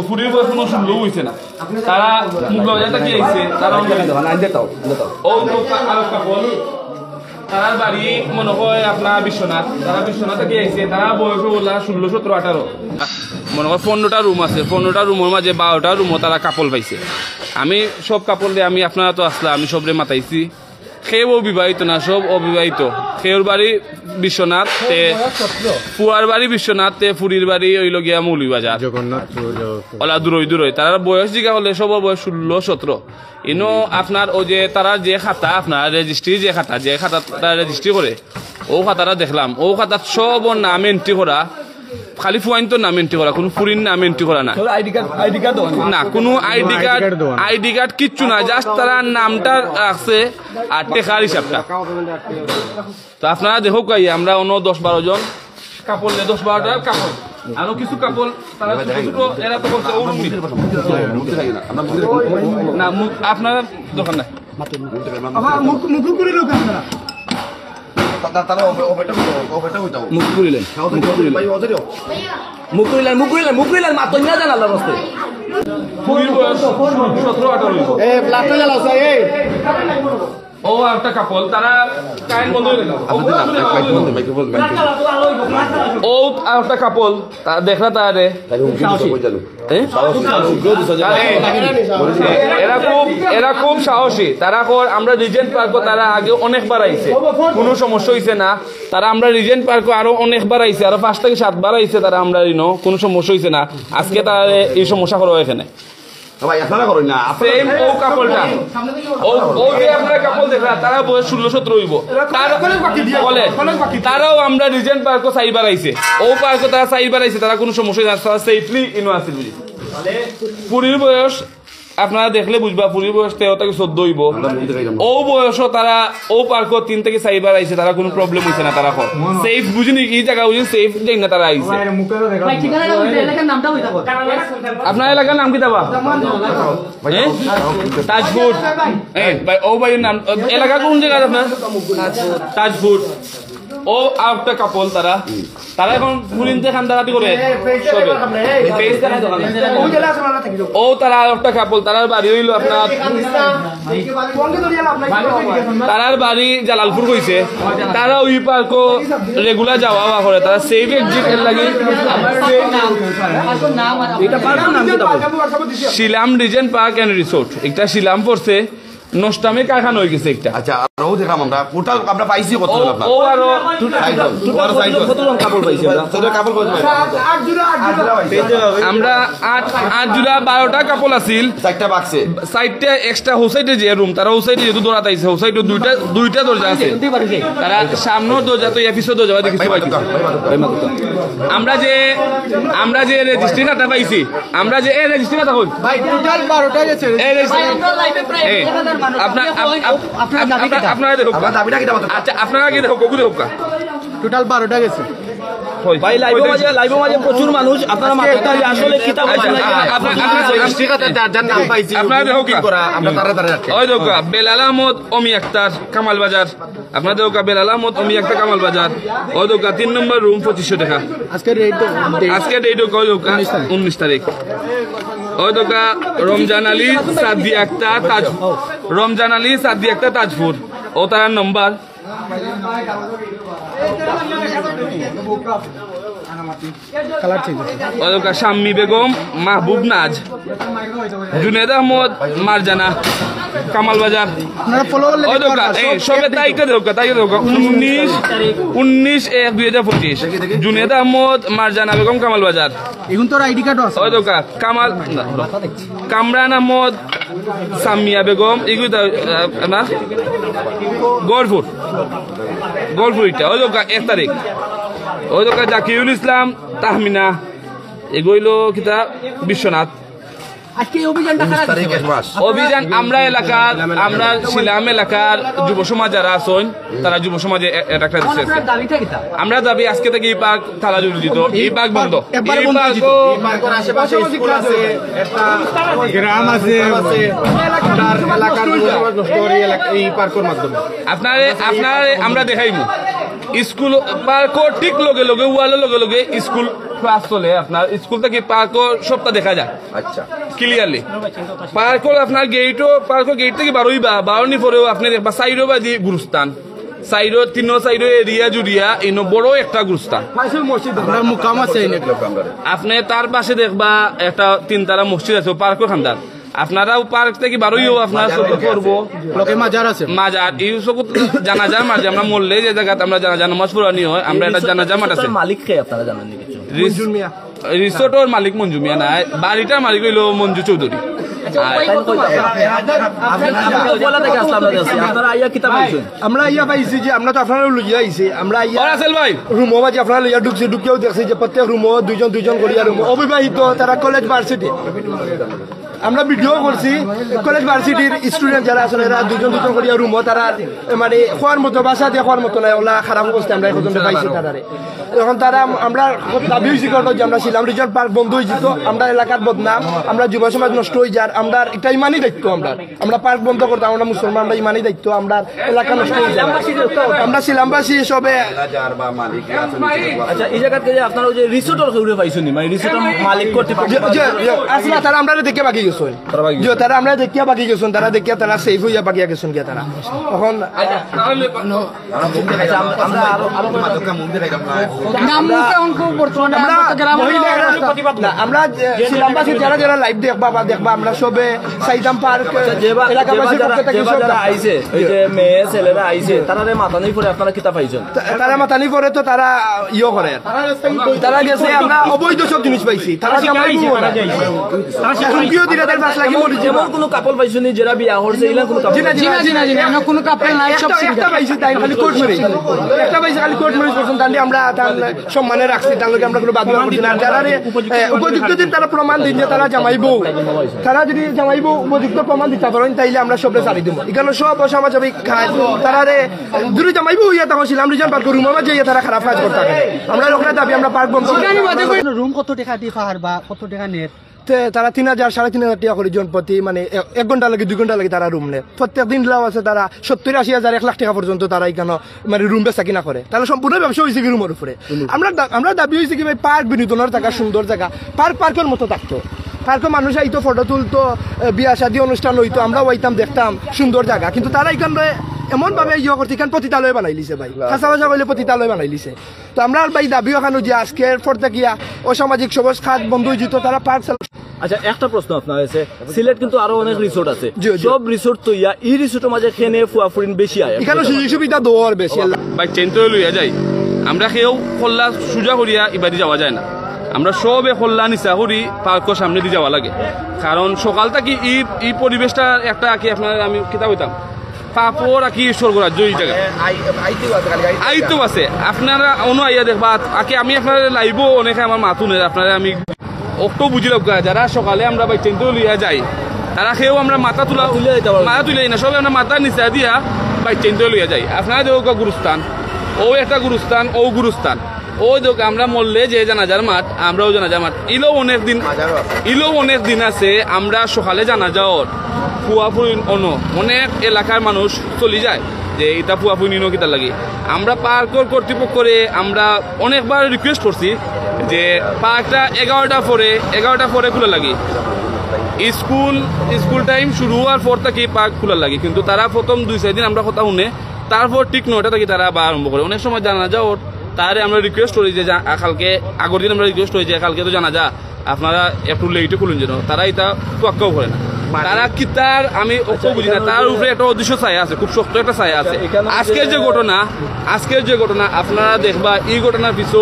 ফুরির বয়স কোনো শুনলেও হয়েছে না তারা মুগলাবাজারটা কি আইছে তারা তার বাড়ি মনে হয় আপনার বিশ্বনাথ তারা বিশ্বনাথে কি আইছে তারা বয়স বললা 16, 17, 18 মনে হয় 15টা রুম আছে 15টা রুমের মাঝে 12টা রুমও তারা কাপল পাইছে আমি সব কাপল দিয়ে আমি আপনারা তো আসলাম আমি সবরে মাতাইছি সেও বিবাহিত না সব অবিবাহিত সেওর বাড়ি বিশ্বনাথ ফুয়ার বাড়ি বিশ্বনাথ ফুরির বাড়ি হইল গিয়া মৌলভীবাজার ওলা দূরই তার বয়স জিগা হলে সব বয়স 16, 17 ইনো আপনার ও যে তারা যে খাতা আপনার রেজিস্ট্রি যে খাতা রেজিস্ট্রি করে ও খাতাটা দেখলাম ও খাতার সব নাম এন্ট্রি করা খালি ফুয়াইন তো নাম এন্ট্রি করা কোনো ফুরির নাম এন্ট্রি করা না না কোনো আইডি কার্ড কিচ্ছু না জাস্ট তারা নামটা আছে আর টেকার হিসাবটা তো আপনারা দেখো কাই আমরা অন্য 10-12 জন কাপড় 10-12টা কাপড় আরো কিছু কাপড় তারা ছোট এরা তো বলছে না আপনারা দোকান না মুকুরিলেন মাত্র নিয়ে যান আল্লাহর রাস্তায় ও একটা কাপল তারা কারেন্ট বন্ধ হয়ে গেল ও একটা কাপল দেখলা তারে এরা খুব সাহসী তারা আমরা রিজেন্ট পার্ক তারা আগে অনেকবার আইছে কোনো সমস্যা হয়েছে না তারা আমরা রিজেন্ট পার্ক আরো অনেকবার আইছে আরো 5 থেকে 7 বার আইছে তারা আমরা কোনো সমস্যা হয়েছে না আজকে তারা এই সমস্যা করো এখানে তারাও আমরা রিজেন্ট পার্ক চাইবার আইছে ও পার্ক তারা চাইবার আইছে তারা কোনো সমস্যা সেফলি ইনো আছে বুঝি পুরীর বয়স আপনারা দেখলে বুঝবা পুরীর বয়স 13 থেকে 14 হইব ও বয়সও তারা ও পার্ক 3 থেকে 4 বার আইছে তারা কোনো প্রবলেম হইছে না তারা সেফ বুঝিনি এই জায়গা বুঝিনি সেফ যাই না তারা আইছে আপনার এলাকার নাম কি দাবা তাজপুর ও ভাই নাম এলাকা কোন জায়গা আপনার তাজপুর ও একটা কাপল তারা এখন পুরিনতে খান্দারাতি করে ও তারা একটা কাপল তারার বাড়ি হইল আপনার তারার বাড়ি জালালপুর কইছে তারা ওই পার্ক রেগুলার যাওয়া করে তারা সেফ এক্সিট এর লাগি শিলাম রিজেন্ট পার্ক এন্ড রিসোর্ট একটা শিলাম পড়ছে নষ্টামে কারখানা হয়ে গেছে একটা আচ্ছা আরো দেখলাম আমরা টোটাল আমরা পাইছি কত আপনার ও আরো কত কাপড় পাইছি আমরা কাপড় কত আমরা 8 জুড়া 12টা কাপড় আছিল 4টা বাক্সে 4টা এক্সট্রা হোসাইটে যে রুম তারা হোসাইটে যেহেতু দৌড়াতে আইছে হোসাইটে দুইটা দরজা আছে তারা সামনের দরজা তো এপিসোড দরজা দেখিছি আমরা যে রেজিস্ট্রি খাতা পাইছি আমরা যে এই রেজিস্ট্রি খাতা কই ভাই টোটাল 12টা গেছে এই রেজিস্ট্রি আপনারা দেখো দাবিটা কি আচ্ছা আপনারা কি দেখো কোকু দেখো টোটাল 12টা গেছে ভাই লাইভ মাঝে প্রচুর মানুষ আপনারা মাথায় আসলে কিতাব আপনারা দেখো কি আমরা তাড়াতাড়ি ওই দেখো বেলাল আহমদ অমি আক্তার কামাল বাজার আপনারা দেখো বেলাল আহমদ অমি আক্তার কামাল বাজার ওই দেখো 3 নম্বর রুম 2500 টাকা আজকে ডেট 19 তারিখ ওই দোকা রমজান আলী সাদি আক্তার তাজপুর ও তার নম্বর শাম্মী বেগম মাহবুব নাজ জুনেদ আহমদ মারজানা কামাল বাজার সবে তারিখটা দেখো 19/1/2025 জুনেদ আহমদ মারজানা বেগম কামাল বাজার এখন তোর আইডি কার্ড আছে ওই দোকা কামরান আহমদ সামিয়া বেগম এগুলো না গড়পুর এটা ওই দোকা 1 তারিখ ওই দোকা জাকিউল ইসলাম তাহমিনা এগুলো কিতা বিশ্বনাথ অভিযান আমরা শিলাম এলাকার যুব সমাজ যারা আছেন তারা যুব সমাজে আমরা দাবি আজকে থেকে এই পার্ক তালা জুড়ে দিত এই পার্ক বন্ধ গ্রাম আছে আপনার আমরা দেখাইব স্কুল পার্কও ঠিক লগে লগে ওয়ালের লগে লগে স্কুল ক্লাস চলে আপনার স্কুল থেকে পার্কও সবটা দেখা যায় আচ্ছা ক্লিয়ারলি পার্কর আপনার পার্কর গেট থেকে বারোনি পরেও আপনি দেখবা সাইডও বাদি গুরুস্থান সাইডও তিন সাইডও এরিয়া জুড়িয়া এই বড় একটা গুরুস্থান আপনি তার পাশে দেখবা একটা তিনতারা মসজিদ আছে পার্কও খান্দার আপনারাও পার্ক থেকে বারোইও আপনার করবো মাজার এই সব জানাজার মাঝে আমরা মরলে যে জায়গাতে আমরা জানাজা নামাজ পড়ানি হয় আমরা একটা জানাজা মাঠ আছে মালিক কে আপনারা জানেন রিসোর্টের মালিক মঞ্জু মিয়া নাই বাড়িটার মালিক হইল মঞ্জু চৌধুরী আমরা ইয়া পাইছি যে আমরা তো আপনারা লইয়া আইছি আমরা রাসেল ভাই রুমো মাঝে আপনারা লইয়া ঢুকেও দেখছি যে প্রত্যেক রুমো দুজন করিয়া রুম অবিবাহিত তারা কলেজ ভার্সিটি আমরা ভিডিও করছি কলেজ ভার্সিটির স্টুডেন্ট যারা আসলে এরা দুজন করিয়া রুমো তারা মানে খোয়ার মতো বাসা দিয়ে খোয়ার মতো নাই ওলা খারাপ অবস্থা আমরা এখন পাইছি তারারে এখন তারা আমরা দাবি হয়েছি যে আমরা ছিলাম রিজর্ট পার্ক বন্ধ হয়ে যেত আমরা এলাকার বদনাম আমরা যুব সমাজ নষ্ট হয়ে যার আমরা এটা ইমানই দায়িত্ব আমরা পার্ক বন্ধ করতাম আমরা মুসলমান আমরা ইমানই দায়িত্ব আমরা এলাকা নষ্ট হয়ে যায় আমরা ছিলামবাসী সবে আচ্ছা এই জায়গাতে যে আপনারা যে রিসোর্টের খবর পাইছেন মানে রিসোর্টের মালিক কর্তৃপক্ষ আসলে তারা আমরা দেখে বাকি গেছেন তারা আমরা দেখিয়া বাকি গেছেন তারা দেখিয়া তারা সেফ হইয়া বাকি গেছেন গিয়া তারা এখন আমরা ছিলামবাসী যারা যারা লাইভ দেখবা আমরা সবে সাইদাম পার্ক আইছে এই যে মেয়ে ছেলেরা আইছে তারা মাথানি পরে আপনারা কিতা পাইছেন তারা মাথানি পরে তো তারা ইয়ে করে তারা গেছে আমরা অবৈধ সব জিনিস পাইছি তারা যেমন কোনো কাপল পাইছেন যারা বিয়া করছে এগুলা কোনো কোনো কাপল নাই সব একটা পাইছি তাই খালি কোর্ট ম্যারেজ একটা পাইছি খালি কোর্ট ম্যারেজ করছেন তাহলে আমরা তার সম্মানে রাখছি তার লগে আমরা কোনো বাদ করছি না যারা উপযুক্ত দিন তারা প্রমাণ দিন যে তারা জামাইবো তারা যদি জামাইবো উপযুক্ত প্রমাণ দিতে পারেন তাইলে আমরা সবরে ছাড়ি দিব এখানে সব অসামাজিক খায় তারা দূরে জামাইবো হইয়া তখন ছিলাম রিজন পার্ক রুম আমার যাইয়া তারা খারাপ কাজ করতে পারে আমরা ওখানে দাবি আমরা পার্ক বন্ধ রুম কত টাকা দিয়ে পাহাড় বা কত টাকা নেট তারা 3,000 3,500 টাকা করে জন প্রতি মানে 1 ঘন্টা লাগে 2 ঘন্টা লাগে তারা রুম নেয় প্রত্যেক দিন লাভ আছে তারা 70-80,000 1 লাখ টাকা পর্যন্ত তারা এখানে মানে রুম বেচা কিনা করে তাহলে সম্পূর্ণ ব্যবসা হয়েছে কি রুমের উপরে আমরা দাবি হয়েছে কি ভাই পার্ক বিনোদনের জায়গা সুন্দর জায়গা পার্কের মতো থাকতো পার্কে মানুষ আইতো ফটো তুলতো বিয়া শাদী অনুষ্ঠান হইতো আমরা ওইতাম দেখতাম সুন্দর জায়গা কিন্তু তারা এখানে এমন ভাবে ইয়ে করতে এখানে পতিতালয় বানাই লিছে ভাই কাঁচা বাসা বলে পতিতালয় বানাই লিছে তো আমরা ভাই দাবি ওখানে যে আজকের পর থেকে অসামাজিক সবুজ খাত বন্ধ হয়ে যেত তারা পার্ক। আচ্ছা একটা প্রশ্ন আপনার আছে সিলেট কিন্তু আরো অনেক রিসোর্ট আছে সব রিসোর্ট তো এই রিসোর্টের মাঝে খেনে ফুয়াফুরিন বেশি আয় এখানে সুযোগ সুবিধা দেওয়ার বেশি ভাই চেন্টো লইয়া যাই আমরা কেউ খোল্লা সুজা করিয়া ইবাদি যাওয়া যায় না আমরা সবে খোল্লা নিচা করি পার্কের সামনে দিয়ে যাওয়া লাগে কারণ সকাল থেকে এই পরিবেশটা একটা কি আপনার আমি কিতাব হইতাম পাপড় আর কি স্বর্গরাজ্য এই জায়গায় আইতো আছে আপনারা অন্য আইয়া দেখবা আগে আমি আপনার লাইবো অনেকে আমার মাতুনের আপনারা আমি অক্টো বুঝি লোক যারা সকালে আমরা বাই চেন্টো লইয়া যাই তারা খেয়েও আমরা মাথা তুলে না সবাই আমরা মাথা নিচা দিয়া বাই চেন্টো লইয়া যাই আপনারা দেখো গুরুস্থান ও একটা গুরুস্থান ও গুরুস্থান ও দেখো আমরা মরলে যে জানাজার মাঠ আমরাও জানাজার মাঠ ইলেও অনেক দিন আছে আমরা সকালে জানাজাওর ফুয়াফুই অনেক এলাকার মানুষ চলে যায় যে এটা ফুয়াফুই নিনো কিতা লাগে আমরা পার্কের কর্তৃপক্ষরে আমরা অনেকবার রিকোয়েস্ট করছি যে পার্কটা 11টা পরে খোলা লাগে স্কুল টাইম শুরু হওয়ার পর থেকে পার্ক খোলা লাগে কিন্তু তারা প্রথম 2-4 দিন আমরা কথা শুনে তারপর ঠিক 9টা থেকে তারা আবার আরম্ভ করে অনেক সময় জানা যাওয়ার তারে আমরা রিকোয়েস্ট করি যে কালকে আগের দিন আমরা রিকোয়েস্ট করি যে কালকে তো জানা যা আপনারা একটু লেটে খুলুন যেন তারা এটা তোয়াক্কাও করে না তারা কি তার আমি বুঝি না তার উপরে একটা অদৃশ্য ছায়া আছে খুব শক্ত একটা ছায়া আছে আজকের যে ঘটনা আপনারা দেখবা এই ঘটনার পিছু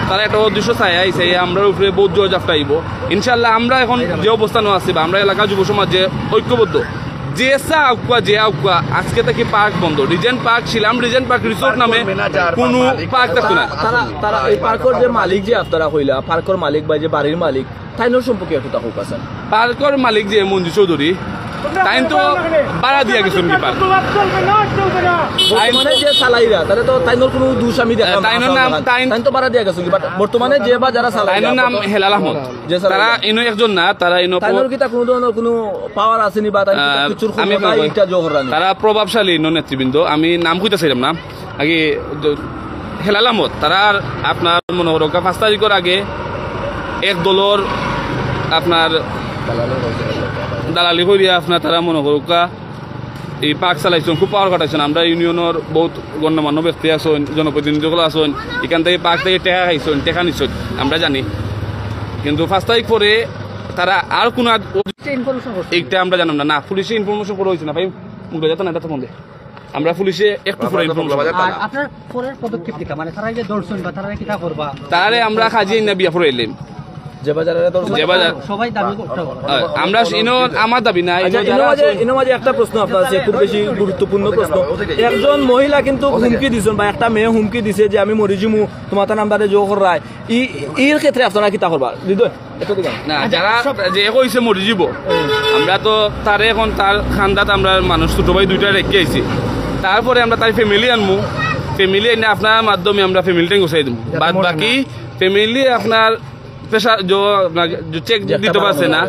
তারা একটা অদৃশ্য ছায়া আইছে আমরা উপরে বহুত জোর জাফটা আইব ইনশাল্লাহ আমরা এখন যে অবস্থানও আছি বা আমরা এলাকা যুব সমাজ যে ঐক্যবদ্ধ যে আউকা আজকে থেকে পার্ক বন্ধ রিজেন্ট পার্ক ছিলাম রিজেন্ট পার্ক রিসোর্ট নামে কোনো পার্ক থাকতো না তারা এই পার্কের যে মালিক যে আপনারা হইলা পার্কের মালিক বা যে বাড়ির মালিক তাইনোর সম্পর্কে একটু তাকুক আছেন পার্কের মালিক যে মঞ্জু চৌধুরী তাই তো ভাড়া দিয়া গেছেন কি পার্ক মানে যে সালাইরা তাহলে তো তাইনোর কোনো দোষ আমি দেখা তাইনোর নাম তাই তো ভাড়া দিয়া গেছেন কি বর্তমানে যে বা যারা সালাই তাইনোর নাম হেলাল আহমদ তারা ইনো একজন না তারা ইনো তাইনোর কি তা কোনো ধরনের কোনো পাওয়ার আসেনি বা তাই কিছুর ক্ষমতা এটা জোহরানি তারা প্রভাবশালী ইনো নেতৃবৃন্দ আমি নাম কইতাছিলাম না আগে হেলালামত তারা আপনার মনে করো 5 তারিখের আগে এক দলর আপনার দালালি করিয়া আপনার তারা মনে করো এই পার্ক চালাইছেন, খুব পাওয়ার কাটাইছেন। আমরা ইউনিয়নের বহুত গণ্যমান্য ব্যক্তি আছেন, জনপ্রতিনিধিগুলো আছেন, এখান থেকে পার্ক থেকে টেকা খাইছেন, টেকা নিচ্ছেন, আমরা জানি। কিন্তু 5 তারিখ পরে তারা আর কোনো এইটা আমরা জানাম না। না, পুলিশে ইনফরমেশন করা হয়েছে না ভাই, মুখ যেত না, এটা মধ্যে আমরা পুলিশে একটু পরে ইনফরমেশন আর আপনার পরের পদক্ষেপ কিটা মানে তারা যে দর্শন বা তারা কিটা করবা তারে আমরা খাজিয়ে না বিয়া পরে এলাম যে বাজারে যে বাজার সবাই দাবি করতে হবে। আমরা আমার দাবি না। আচ্ছা, ইনো মাঝে একটা প্রশ্ন আপনার আছে, খুব বেশি গুরুত্বপূর্ণ প্রশ্ন। একজন মহিলা কিন্তু হুমকি দিছেন বা একটা মেয়ে হুমকি দিছে যে আমি মরি জিমু, তোমার নাম্বারে জো করায়, এর ক্ষেত্রে আপনারা কিতা করবা? হৃদয় না, যারা যে কইছে মরি যাব, আমরা তো তারে এখন তার খান্দাত আমরা মানুষ ছোট ভাই 2টা রেখে আইছি। তারপরে আমরা তার ফ্যামিলি আনমু, ফ্যামিলি এনে আপনার মাধ্যমে আমরা ফ্যামিলিটাই গোছাই দেবো। বাদ বাকি ফ্যামিলি আপনার পেশা চেক দিতে পারছে না,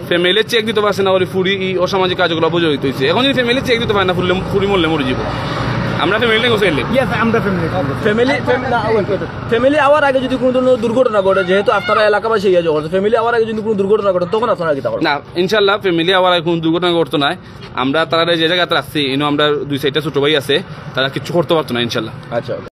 ফ্যামিলি চেক দিতে পারছে না, ওই ফুরি অসামাজিক কাজগুলো জড়িত হয়েছে। এখন যদি ফ্যামিলি চেক দিতে পারে না, ফুরি মরলে মরে যাব। আমরা ফ্যামিলিটাই গোছাই নিলাম। আমরা ফ্যামিলি আওয়ার আগে যদি কোনো ধরনের দুর্ঘটনা ঘটে, যেহেতু আপনারা এলাকাবাসী ইয়ে করছে, ফ্যামিলি আওয়ার আগে যদি কোনো দুর্ঘটনা ঘটে তখন আপনারা কিতা করবেন? না, ইনশাল্লাহ ফ্যামিলি আবার কোনো দুর্ঘটনা ঘটতো না। আমরা তারা যে জায়গাতে রাখছি, আমরা 2 সাইডটা ছোট ভাই আছে, তারা কিছু করতে পারতো না ইনশাল্লাহ। আচ্ছা।